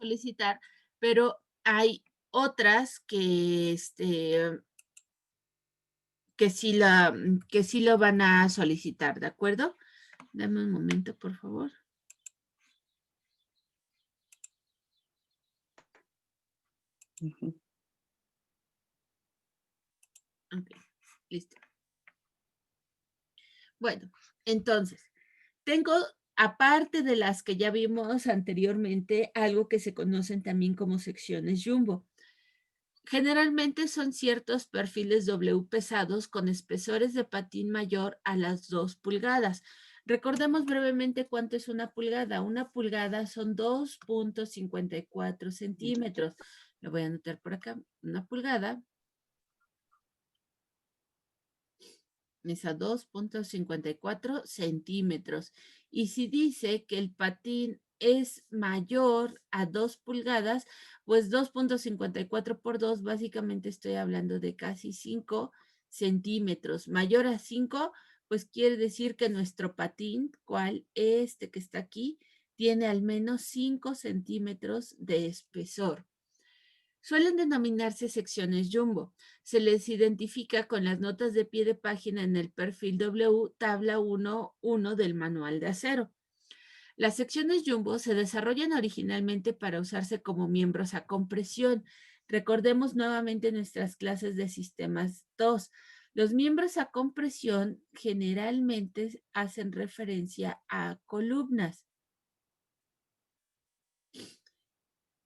solicitar, pero hay otras que sí lo van a solicitar, ¿de acuerdo? Dame un momento, por favor. Ujú. Ok, listo. Bueno, entonces, tengo, aparte de las que ya vimos anteriormente, algo que se conocen también como secciones jumbo. Generalmente son ciertos perfiles W pesados con espesores de patín mayor a las 2 pulgadas. Recordemos brevemente cuánto es una pulgada. Una pulgada son 2.54 centímetros. Lo voy a anotar por acá. Una pulgada es a 2.54 centímetros. Y si dice que el patín es mayor a 2 pulgadas, pues 2.54 por 2, básicamente estoy hablando de casi 5 centímetros. Mayor a 5, pues quiere decir que nuestro patín, cual este que está aquí, tiene al menos 5 centímetros de espesor. Suelen denominarse secciones jumbo. Se les identifica con las notas de pie de página en el perfil W, tabla 1.1 del manual de acero. Las secciones jumbo se desarrollan originalmente para usarse como miembros a compresión. Recordemos nuevamente nuestras clases de sistemas 2. Los miembros a compresión generalmente hacen referencia a columnas.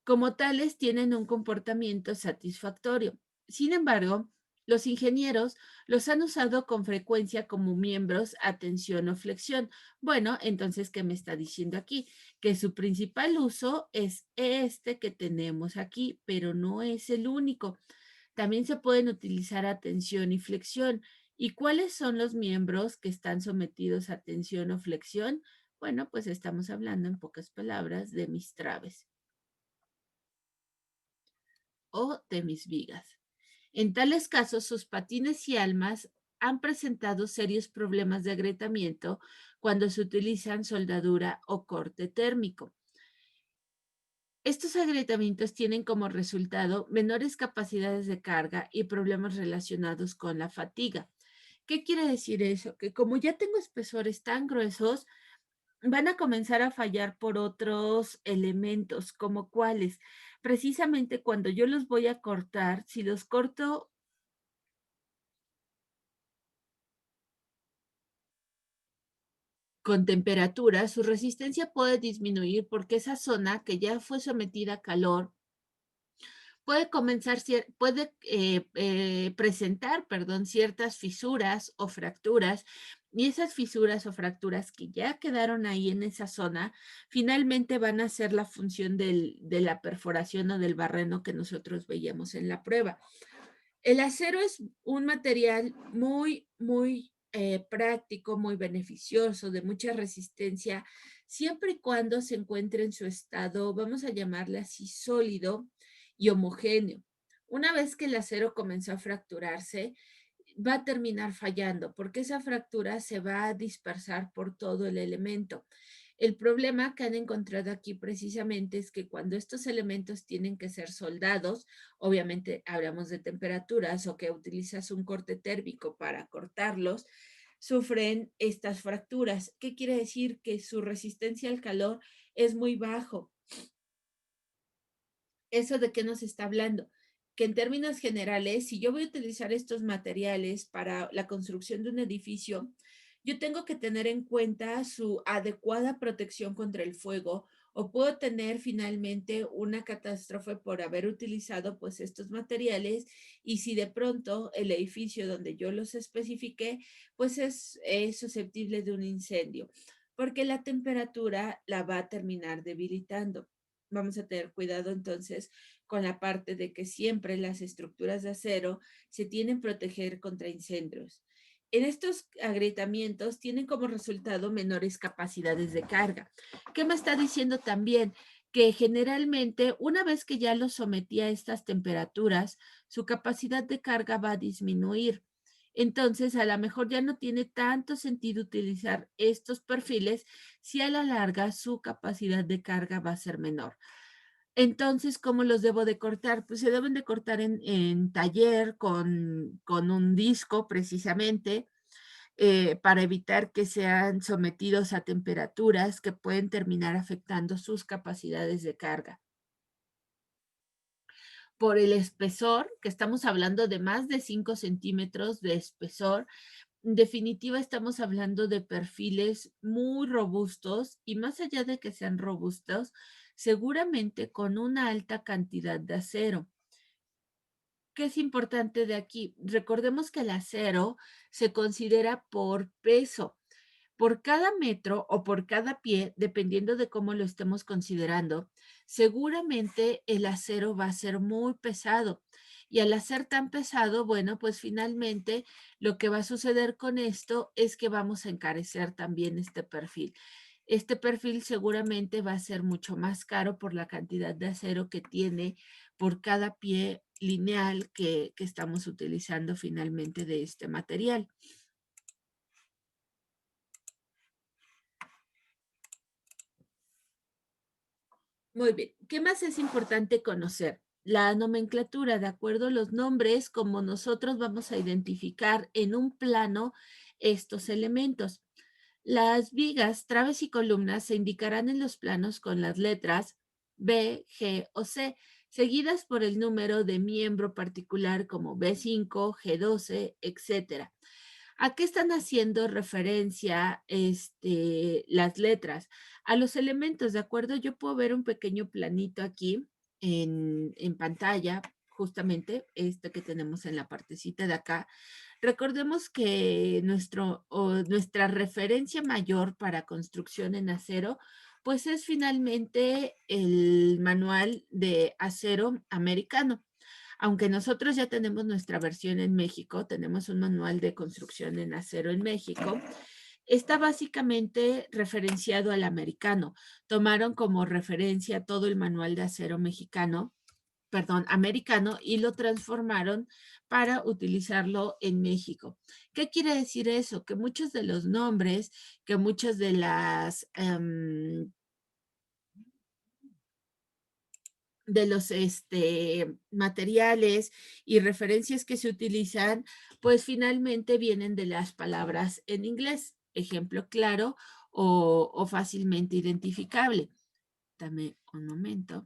Como tales, tienen un comportamiento satisfactorio. Sin embargo, los ingenieros los han usado con frecuencia como miembros a tensión o flexión. Bueno, entonces, ¿qué me está diciendo aquí? Que su principal uso es este que tenemos aquí, pero no es el único. También se pueden utilizar a tensión y flexión. ¿Y cuáles son los miembros que están sometidos a tensión o flexión? Bueno, pues estamos hablando en pocas palabras de mis traves o de mis vigas. En tales casos, sus patines y almas han presentado serios problemas de agrietamiento cuando se utilizan soldadura o corte térmico. Estos agrietamientos tienen como resultado menores capacidades de carga y problemas relacionados con la fatiga. ¿Qué quiere decir eso? Que como ya tengo espesores tan gruesos, van a comenzar a fallar por otros elementos, como cuáles. Precisamente cuando yo los voy a cortar, si los corto con temperatura, su resistencia puede disminuir porque esa zona que ya fue sometida a calor puede presentar, perdón, ciertas fisuras o fracturas, y esas fisuras o fracturas que ya quedaron ahí en esa zona, finalmente van a hacer la función de la perforación o del barreno que nosotros veíamos en la prueba. El acero es un material muy práctico, muy beneficioso, de mucha resistencia, siempre y cuando se encuentre en su estado, vamos a llamarle así, sólido y homogéneo. Una vez que el acero comenzó a fracturarse, va a terminar fallando porque esa fractura se va a dispersar por todo el elemento. El problema que han encontrado aquí precisamente es que cuando estos elementos tienen que ser soldados, obviamente hablamos de temperaturas o que utilizas un corte térmico para cortarlos, sufren estas fracturas. ¿Qué quiere decir? Que su resistencia al calor es muy bajo. ¿Eso de qué nos está hablando? Que en términos generales, si yo voy a utilizar estos materiales para la construcción de un edificio, yo tengo que tener en cuenta su adecuada protección contra el fuego o puedo tener finalmente una catástrofe por haber utilizado pues estos materiales y si de pronto el edificio donde yo los especifiqué pues es susceptible de un incendio porque la temperatura la va a terminar debilitando. Vamos a tener cuidado entonces con la parte de que siempre las estructuras de acero se tienen que proteger contra incendios. En estos agrietamientos tienen como resultado menores capacidades de carga. ¿Qué me está diciendo también? Que generalmente una vez que ya lo sometí a estas temperaturas, su capacidad de carga va a disminuir. Entonces, a lo mejor ya no tiene tanto sentido utilizar estos perfiles si a la larga su capacidad de carga va a ser menor. Entonces, ¿cómo los debo de cortar? Pues se deben de cortar en taller con un disco precisamente, para evitar que sean sometidos a temperaturas que pueden terminar afectando sus capacidades de carga. Por el espesor, que estamos hablando de más de 5 centímetros de espesor, en definitiva estamos hablando de perfiles muy robustos y más allá de que sean robustos, seguramente con una alta cantidad de acero. ¿Qué es importante de aquí? Recordemos que el acero se considera por peso. Por cada metro o por cada pie, dependiendo de cómo lo estemos considerando, seguramente el acero va a ser muy pesado. Y al ser tan pesado, bueno, pues finalmente lo que va a suceder con esto es que vamos a encarecer también este perfil. Este perfil seguramente va a ser mucho más caro por la cantidad de acero que tiene por cada pie lineal que estamos utilizando finalmente de este material. Muy bien. ¿Qué más es importante conocer? La nomenclatura, de acuerdo a los nombres, como nosotros vamos a identificar en un plano estos elementos. Las vigas, traves y columnas se indicarán en los planos con las letras B, G o C, seguidas por el número de miembro particular como B5, G12, etcétera. ¿A qué están haciendo referencia las letras? A los elementos, ¿de acuerdo? Yo puedo ver un pequeño planito aquí en pantalla, justamente este que tenemos en la partecita de acá. Recordemos que nuestra referencia mayor para construcción en acero, pues es finalmente el manual de acero americano. Aunque nosotros ya tenemos nuestra versión en México, tenemos un manual de construcción en acero en México, está básicamente referenciado al americano. Tomaron como referencia todo el manual de acero mexicano, perdón, americano, y lo transformaron para utilizarlo en México. ¿Qué quiere decir eso? Que muchos de los nombres, que muchas de las de los materiales y referencias que se utilizan, pues finalmente vienen de las palabras en inglés. Ejemplo claro o fácilmente identificable. Dame un momento.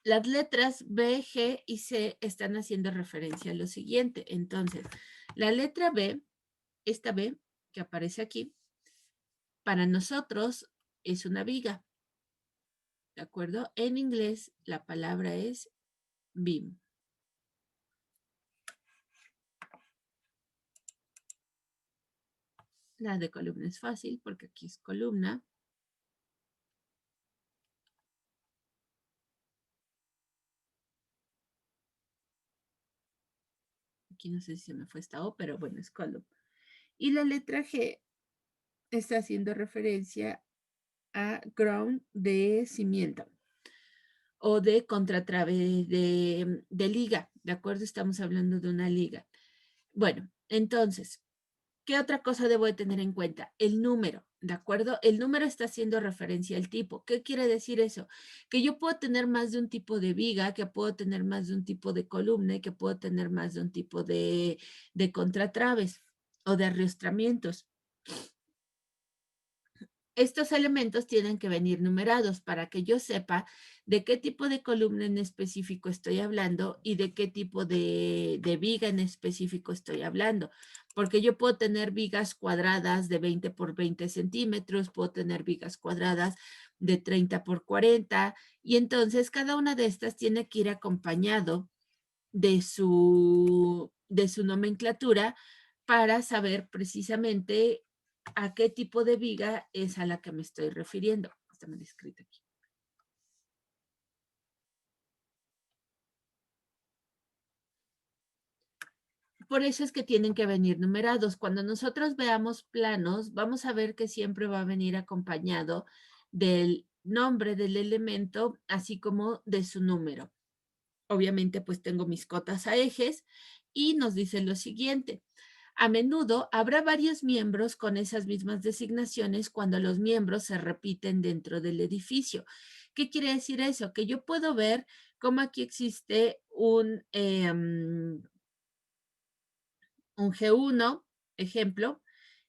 Las letras B, G y C están haciendo referencia a lo siguiente. Entonces, la letra B, esta B que aparece aquí, para nosotros es una viga. ¿De acuerdo? En inglés la palabra es beam. La de columna es fácil porque aquí es columna. Aquí no sé si se me fue esta O, pero bueno, es column. Y la letra G está haciendo referencia a ground de cimiento o de contratrave de liga, ¿de acuerdo? Estamos hablando de una liga. Bueno, entonces, ¿qué otra cosa debo de tener en cuenta? El número, ¿de acuerdo? El número está haciendo referencia al tipo. ¿Qué quiere decir eso? Que yo puedo tener más de un tipo de viga, que puedo tener más de un tipo de columna y que puedo tener más de un tipo de contratraves o de arrastramientos. Estos elementos tienen que venir numerados para que yo sepa de qué tipo de columna en específico estoy hablando y de qué tipo de viga en específico estoy hablando. Porque yo puedo tener vigas cuadradas de 20 por 20 centímetros, puedo tener vigas cuadradas de 30 por 40 y entonces cada una de estas tiene que ir acompañado de su nomenclatura para saber precisamente a qué tipo de viga es a la que me estoy refiriendo. Está mal escrito aquí. Por eso es que tienen que venir numerados. Cuando nosotros veamos planos, vamos a ver que siempre va a venir acompañado del nombre del elemento, así como de su número. Obviamente, pues tengo mis cotas a ejes y nos dice lo siguiente. A menudo habrá varios miembros con esas mismas designaciones cuando los miembros se repiten dentro del edificio. ¿Qué quiere decir eso? Que yo puedo ver cómo aquí existe un G1, ejemplo,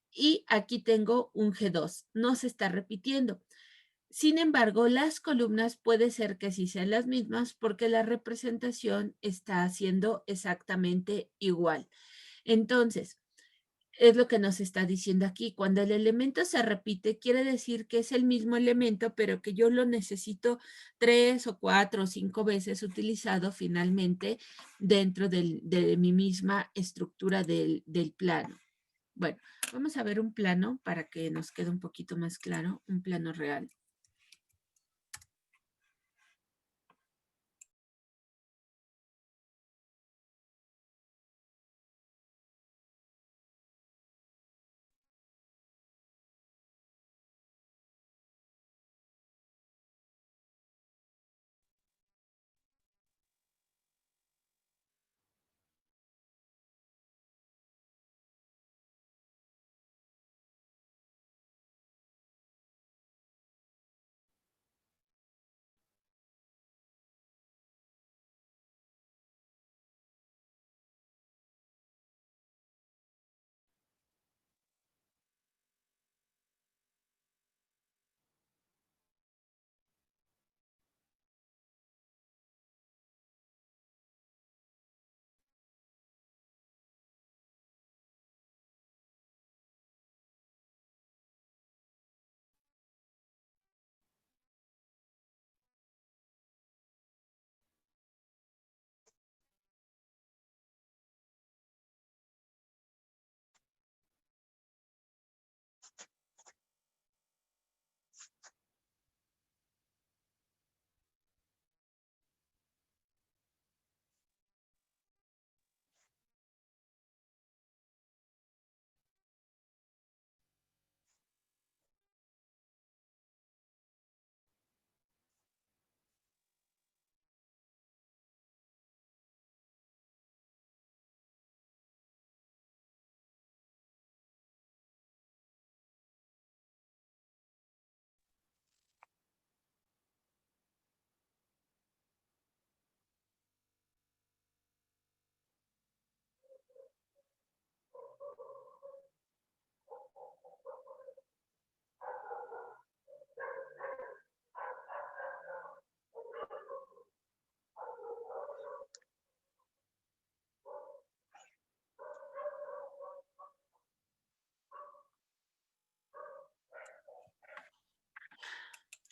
y aquí tengo un G2. No se está repitiendo. Sin embargo, las columnas puede ser que sí sean las mismas porque la representación está haciendo exactamente igual. Entonces, es lo que nos está diciendo aquí. Cuando el elemento se repite, quiere decir que es el mismo elemento, pero que yo lo necesito 3 o 4 o 5 veces utilizado finalmente dentro de mi misma estructura del plano. Bueno, vamos a ver un plano para que nos quede un poquito más claro, un plano real.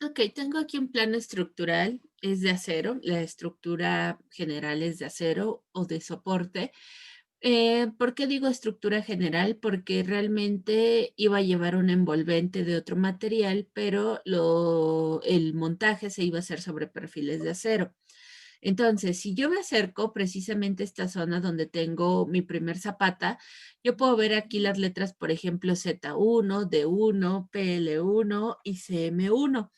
Ok, tengo aquí un plano estructural, es de acero, la estructura general es de acero o de soporte. ¿Por qué digo estructura general? Porque realmente iba a llevar un envolvente de otro material, pero el montaje se iba a hacer sobre perfiles de acero. Entonces, si yo me acerco precisamente a esta zona donde tengo mi primer zapata, yo puedo ver aquí las letras, por ejemplo, Z1, D1, PL1 y CM1.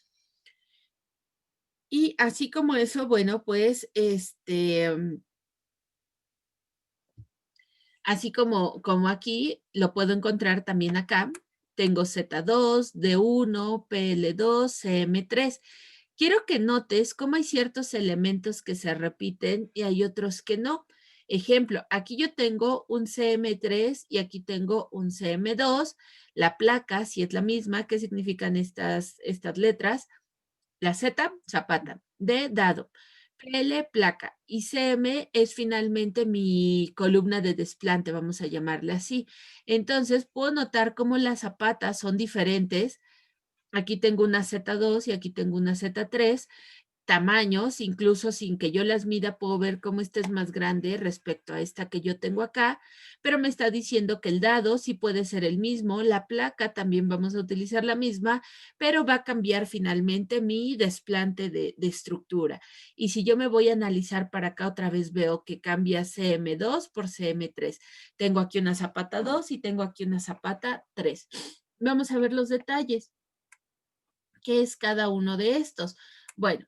Y así como eso, bueno, pues así como aquí, lo puedo encontrar también acá. Tengo Z2, D1, PL2, CM3. Quiero que notes cómo hay ciertos elementos que se repiten y hay otros que no. Ejemplo, aquí yo tengo un CM3 y aquí tengo un CM2. La placa, si es la misma, ¿qué significan estas letras? La Z, zapata. D, dado. PL, placa. Y CM es finalmente mi columna de desplante, vamos a llamarle así. Entonces, puedo notar cómo las zapatas son diferentes. Aquí tengo una Z2 y aquí tengo una Z3 tamaños, incluso sin que yo las mida, puedo ver cómo esta es más grande respecto a esta que yo tengo acá, pero me está diciendo que el dado sí puede ser el mismo, la placa también vamos a utilizar la misma, pero va a cambiar finalmente mi desplante de estructura. Y si yo me voy a analizar para acá, otra vez veo que cambia CM2 por CM3. Tengo aquí una zapata 2 y tengo aquí una zapata 3. Vamos a ver los detalles. ¿Qué es cada uno de estos? Bueno,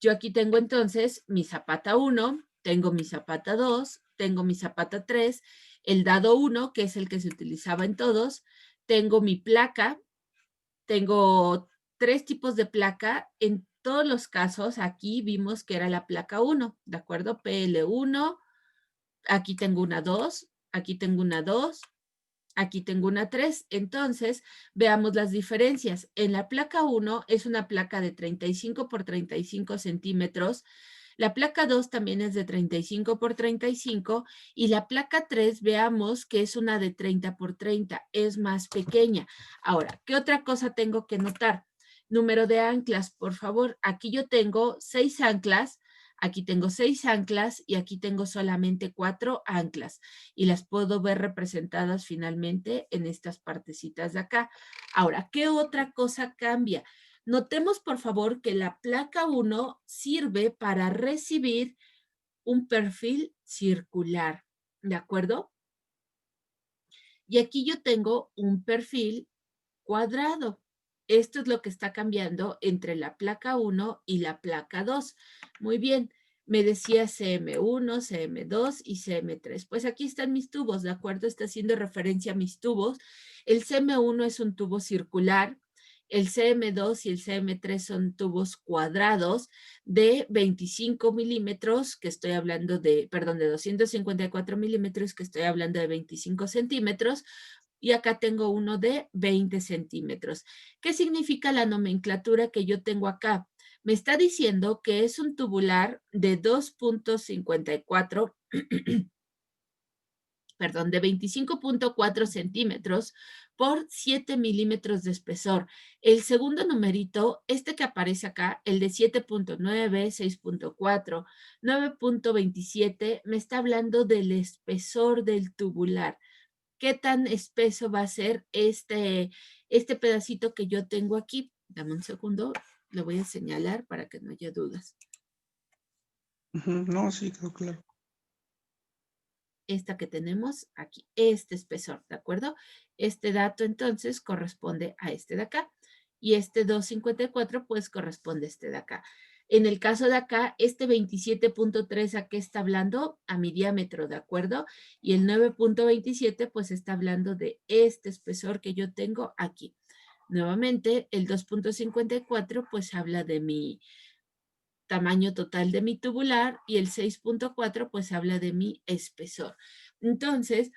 yo aquí tengo entonces mi zapata 1, tengo mi zapata 2, tengo mi zapata 3, el dado 1, que es el que se utilizaba en todos, tengo mi placa, tengo 3 tipos de placa. En todos los casos, aquí vimos que era la placa 1, ¿de acuerdo? PL1, aquí tengo una 2, aquí tengo una 2, aquí tengo una 3. Entonces, veamos las diferencias. En la placa 1 es una placa de 35 por 35 centímetros. La placa 2 también es de 35 por 35 y la placa 3 veamos que es una de 30 por 30, es más pequeña. Ahora, ¿qué otra cosa tengo que notar? Número de anclas, por favor. Aquí yo tengo 6 anclas, aquí tengo 6 anclas y aquí tengo solamente 4 anclas y las puedo ver representadas finalmente en estas partecitas de acá. Ahora, ¿qué otra cosa cambia? Notemos, por favor, que la placa 1 sirve para recibir un perfil circular, ¿de acuerdo? Y aquí yo tengo un perfil cuadrado. Esto es lo que está cambiando entre la placa 1 y la placa 2. Muy bien, me decía CM1, CM2 y CM3. Pues aquí están mis tubos, ¿de acuerdo? Está haciendo referencia a mis tubos. El CM1 es un tubo circular. El CM2 y el CM3 son tubos cuadrados de 25 milímetros, que estoy hablando de, perdón, de 254 milímetros, que estoy hablando de 25 centímetros, y acá tengo uno de 20 centímetros. ¿Qué significa la nomenclatura que yo tengo acá? Me está diciendo que es un tubular de 2.54, perdón, de 25.4 centímetros por 7 milímetros de espesor. El segundo numerito, este que aparece acá, el de 7.9, 6.4, 9.27, me está hablando del espesor del tubular. ¿Qué tan espeso va a ser este pedacito que yo tengo aquí? Dame un segundo, lo voy a señalar para que no haya dudas. No, sí, quedó claro. Esta que tenemos aquí, este espesor, ¿de acuerdo? Este dato entonces corresponde a este de acá. Y este 254 pues corresponde a este de acá. En el caso de acá, este 27.3 ¿a qué está hablando? A mi diámetro, ¿de acuerdo? Y el 9.27 pues está hablando de este espesor que yo tengo aquí. Nuevamente, el 2.54 pues habla de mi tamaño total de mi tubular y el 6.4 pues habla de mi espesor. Entonces,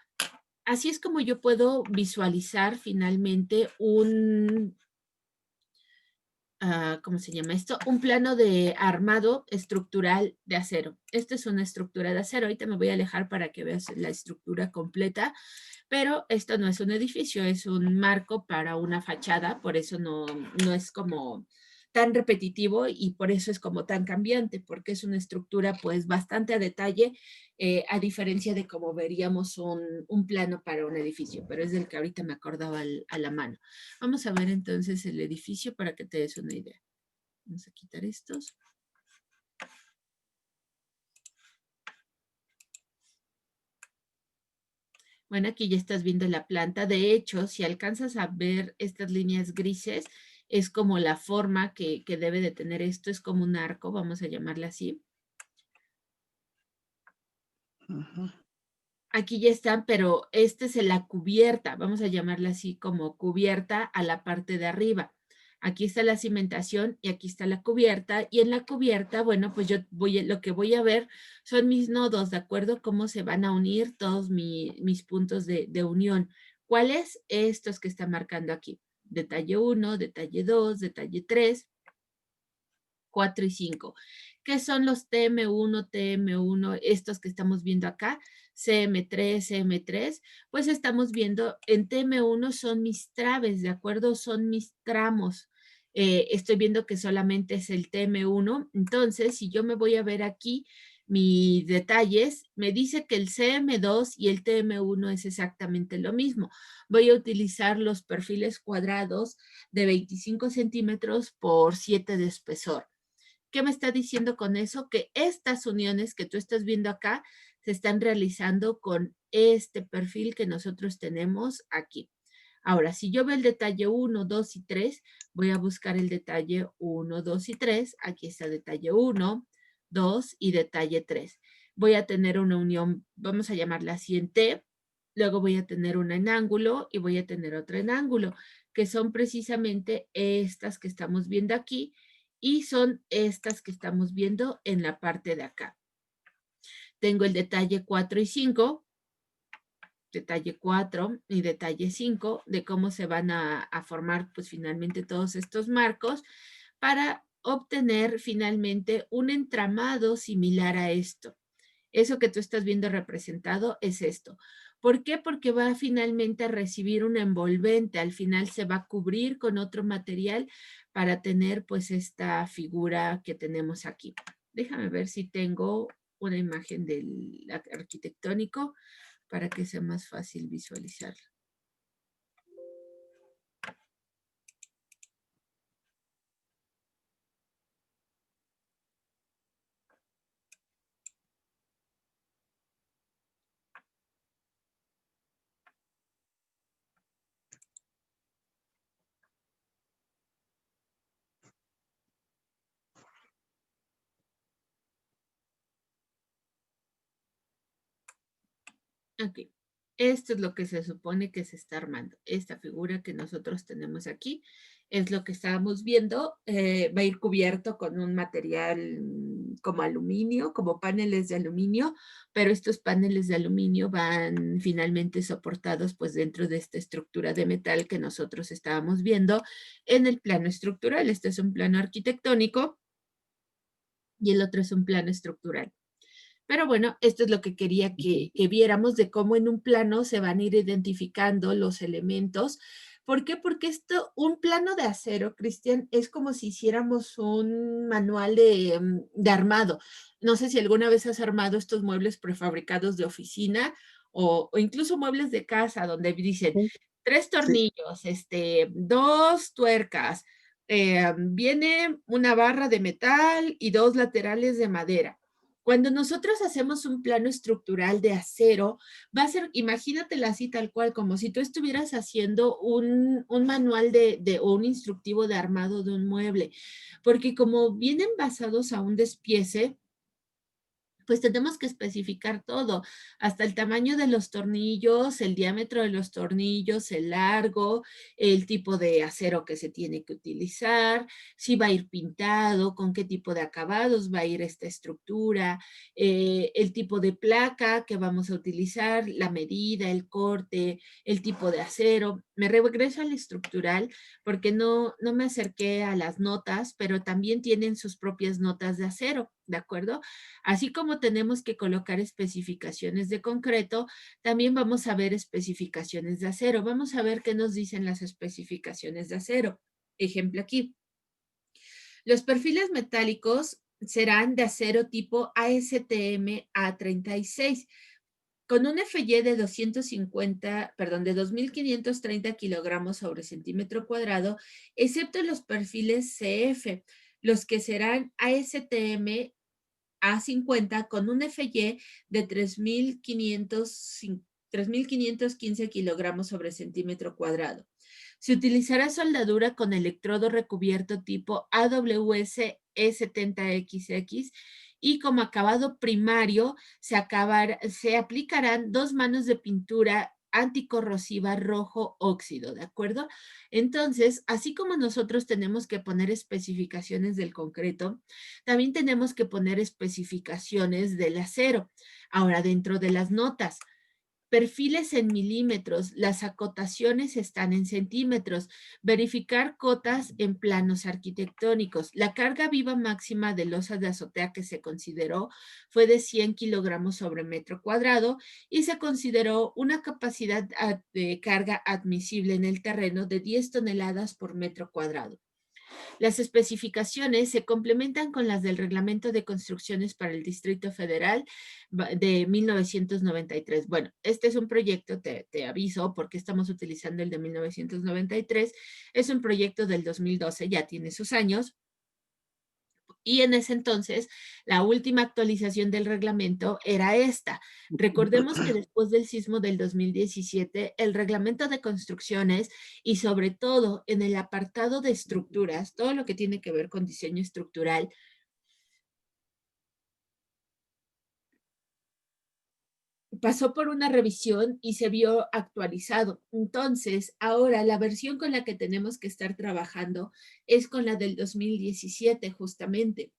así es como yo puedo visualizar finalmente un, ¿cómo se llama esto? Un plano de armado estructural de acero. Esta es una estructura de acero. Ahorita me voy a alejar para que veas la estructura completa, pero esto no es un edificio, es un marco para una fachada, por eso no es como tan repetitivo y por eso es como tan cambiante, porque es una estructura pues bastante a detalle, a diferencia de cómo veríamos un plano para un edificio, pero es del que ahorita me acordaba a la mano. Vamos a ver entonces el edificio para que te des una idea. Vamos a quitar estos. Bueno, aquí ya estás viendo la planta. De hecho, si alcanzas a ver estas líneas grises, es como la forma que debe de tener esto. Es como un arco, vamos a llamarla así. Ujú. Aquí ya están, pero este es la cubierta, vamos a llamarla así como cubierta a la parte de arriba. Aquí está la cimentación y aquí está la cubierta. Y en la cubierta, bueno, pues yo lo que voy a ver son mis nodos, ¿de acuerdo? Cómo se van a unir todos mis puntos de unión. ¿Cuáles? Estos que está marcando aquí. Detalle 1, detalle 2, detalle 3, 4 y 5. ¿Qué son los TM1, TM1, estos que estamos viendo acá? CM3, CM3, pues estamos viendo en TM1 son mis traves, ¿de acuerdo? Son mis tramos. Estoy viendo que solamente es el TM1, entonces si yo me voy a ver aquí mis detalles, me dice que el CM2 y el TM1 es exactamente lo mismo. Voy a utilizar los perfiles cuadrados de 25 centímetros por 7 de espesor. ¿Qué me está diciendo con eso? Que estas uniones que tú estás viendo acá se están realizando con este perfil que nosotros tenemos aquí. Ahora, si yo veo el detalle 1, 2 y 3, voy a buscar el detalle 1, 2 y 3. Aquí está detalle 1, 2 y detalle 3. voy a tener una unión, vamos a llamarla así en T, luego voy a tener una en ángulo y voy a tener otra en ángulo, que son precisamente estas que estamos viendo aquí y son estas que estamos viendo en la parte de acá. Tengo el detalle 4 y 5, detalle 4 y detalle 5, de cómo se van a formar pues finalmente todos estos marcos para obtener finalmente un entramado similar a esto. Eso que tú estás viendo representado es esto. ¿Por qué? Porque va finalmente a recibir un envolvente, al final se va a cubrir con otro material para tener pues esta figura que tenemos aquí. Déjame ver si tengo una imagen del arquitectónico para que sea más fácil visualizarlo. Ok, esto es lo que se supone que se está armando. Esta figura que nosotros tenemos aquí es lo que estábamos viendo. Va a ir cubierto con un material como aluminio, como paneles de aluminio, pero estos paneles de aluminio van finalmente soportados pues dentro de esta estructura de metal que nosotros estábamos viendo en el plano estructural. Este es un plano arquitectónico y el otro es un plano estructural. Pero bueno, esto es lo que quería que viéramos de cómo en un plano se van a ir identificando los elementos. ¿Por qué? Porque esto, un plano de acero, Cristian, es como si hiciéramos un manual de armado. No sé si alguna vez has armado estos muebles prefabricados de oficina o incluso muebles de casa donde dicen Sí, 3 sí, tornillos, 2 tuercas, viene una barra de metal y 2 laterales de madera. Cuando nosotros hacemos un plano estructural de acero, va a ser, imagínatela así tal cual, como si tú estuvieras haciendo un manual o un instructivo de armado de un mueble, porque como vienen basados a un despiece, pues tenemos que especificar todo, hasta el tamaño de los tornillos, el diámetro de los tornillos, el largo, el tipo de acero que se tiene que utilizar, si va a ir pintado, con qué tipo de acabados va a ir esta estructura, el tipo de placa que vamos a utilizar, la medida, el corte, el tipo de acero. Me regreso al estructural porque no me acerqué a las notas, pero también tienen sus propias notas de acero, ¿de acuerdo? Así como tenemos que colocar especificaciones de concreto, también vamos a ver especificaciones de acero. Vamos a ver qué nos dicen las especificaciones de acero. Ejemplo aquí. Los perfiles metálicos serán de acero tipo ASTM A36 con un FY de 250, perdón, de 2.530 kilogramos sobre centímetro cuadrado, excepto los perfiles CF, los que serán ASTM A50 con un FY de 3.515 kilogramos sobre centímetro cuadrado. Se utilizará soldadura con electrodo recubierto tipo AWS E70XX y como acabado primario se aplicarán 2 manos de pintura anticorrosiva rojo óxido, ¿de acuerdo? Entonces, así como nosotros tenemos que poner especificaciones del concreto, también tenemos que poner especificaciones del acero. Ahora, dentro de las notas, perfiles en milímetros, las acotaciones están en centímetros, verificar cotas en planos arquitectónicos. La carga viva máxima de losas de azotea que se consideró fue de 100 kilogramos sobre metro cuadrado y se consideró una capacidad de carga admisible en el terreno de 10 toneladas por metro cuadrado. Las especificaciones se complementan con las del Reglamento de Construcciones para el Distrito Federal de 1993. Bueno, este es un proyecto, te aviso, porque estamos utilizando el de 1993. Es un proyecto del 2012, ya tiene sus años. Y en ese entonces, la última actualización del reglamento era esta. Recordemos que después del sismo del 2017, el reglamento de construcciones y sobre todo en el apartado de estructuras, todo lo que tiene que ver con diseño estructural, pasó por una revisión y se vio actualizado. Entonces, ahora la versión con la que tenemos que estar trabajando es con la del 2017, justamente.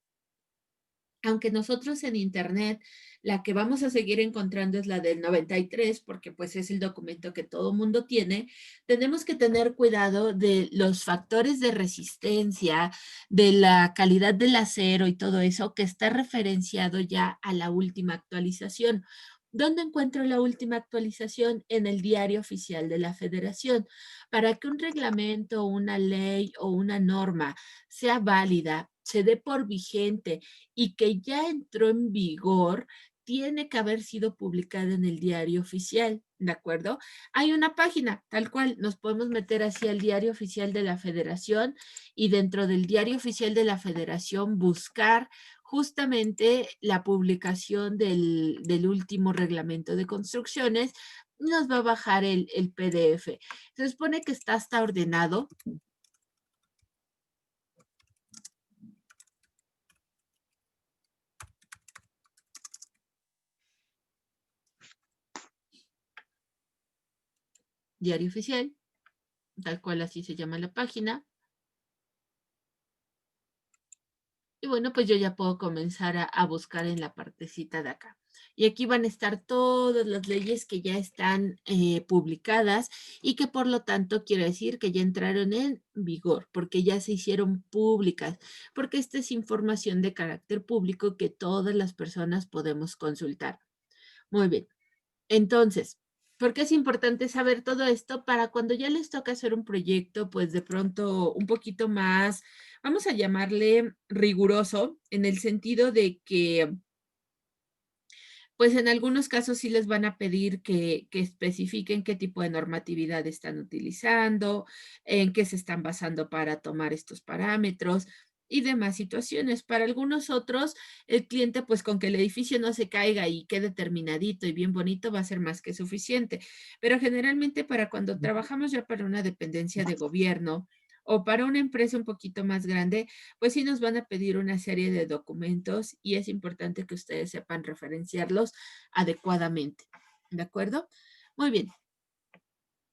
Aunque nosotros en Internet la que vamos a seguir encontrando es la del 93, porque pues es el documento que todo mundo tiene, tenemos que tener cuidado de los factores de resistencia, de la calidad del acero y todo eso que está referenciado ya a la última actualización. ¿Dónde encuentro la última actualización? En el Diario Oficial de la Federación. Para que un reglamento, una ley o una norma sea válida, se dé por vigente y que ya entró en vigor, tiene que haber sido publicada en el Diario Oficial, ¿de acuerdo? Hay una página, tal cual, nos podemos meter hacia el Diario Oficial de la Federación y dentro del Diario Oficial de la Federación buscar justamente la publicación del último reglamento de construcciones, nos va a bajar el PDF. Se supone que está hasta ordenado. Diario Oficial, tal cual así se llama la página. Y bueno, pues yo ya puedo comenzar a buscar en la partecita de acá. Y aquí van a estar todas las leyes que ya están publicadas y que por lo tanto quiere decir que ya entraron en vigor, porque ya se hicieron públicas, porque esta es información de carácter público que todas las personas podemos consultar. Muy bien. Entonces, ¿por qué es importante saber todo esto? Para cuando ya les toca hacer un proyecto, pues de pronto un poquito más, vamos a llamarle riguroso, en el sentido de que, pues en algunos casos sí les van a pedir que especifiquen qué tipo de normatividad están utilizando, en qué se están basando para tomar estos parámetros y demás situaciones. Para algunos otros, el cliente, pues con que el edificio no se caiga y quede terminadito y bien bonito, va a ser más que suficiente. Pero generalmente para cuando trabajamos ya para una dependencia de gobierno o para una empresa un poquito más grande, pues sí nos van a pedir una serie de documentos y es importante que ustedes sepan referenciarlos adecuadamente. ¿De acuerdo? Muy bien.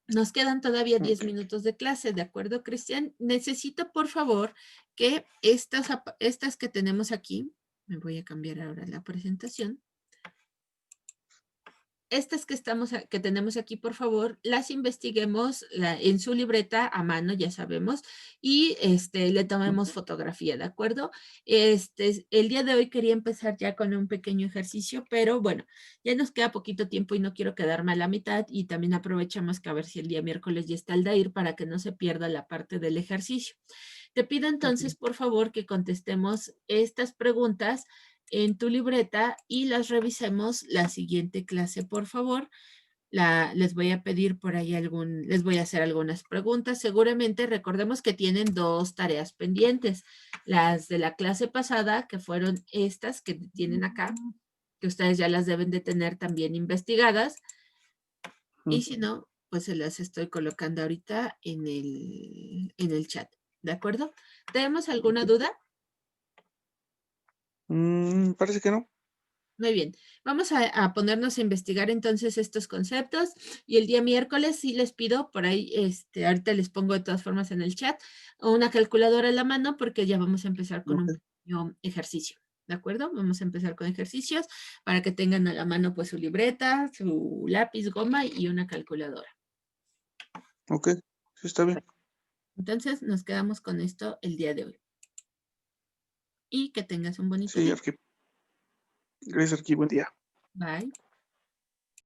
Nos quedan todavía 10 minutos de clase, ¿de acuerdo, Cristian? Necesito, por favor, que estas que tenemos aquí, me voy a cambiar ahora la presentación. Estas que tenemos aquí, por favor, las investiguemos en su libreta a mano, ya sabemos, y le tomemos fotografía, ¿de acuerdo? El día de hoy quería empezar ya con un pequeño ejercicio, pero bueno, ya nos queda poquito tiempo y no quiero quedarme a la mitad y también aprovechamos que a ver si el día miércoles ya está el DAIR para que no se pierda la parte del ejercicio. Te pido entonces, por favor, que contestemos estas preguntas en tu libreta y las revisemos la siguiente clase, por favor. Les voy a pedir por ahí les voy a hacer algunas preguntas. Seguramente recordemos que tienen dos tareas pendientes. Las de la clase pasada, que fueron estas que tienen acá, que ustedes ya las deben de tener también investigadas. Y si no, pues se las estoy colocando ahorita en el chat. ¿De acuerdo? ¿Tenemos alguna duda? Parece que no. Muy bien, vamos a ponernos a investigar entonces estos conceptos y el día miércoles sí les pido por ahí, ahorita les pongo de todas formas en el chat una calculadora a la mano porque ya vamos a empezar con un Ok, pequeño ejercicio, ¿de acuerdo? Vamos a empezar con ejercicios para que tengan a la mano pues su libreta, su lápiz, goma y una calculadora. ok, sí está bien. Entonces nos quedamos con esto el día de hoy. Y que tengas un bonito Sí, día. Arqui. Gracias, Arqui. Buen día. Bye.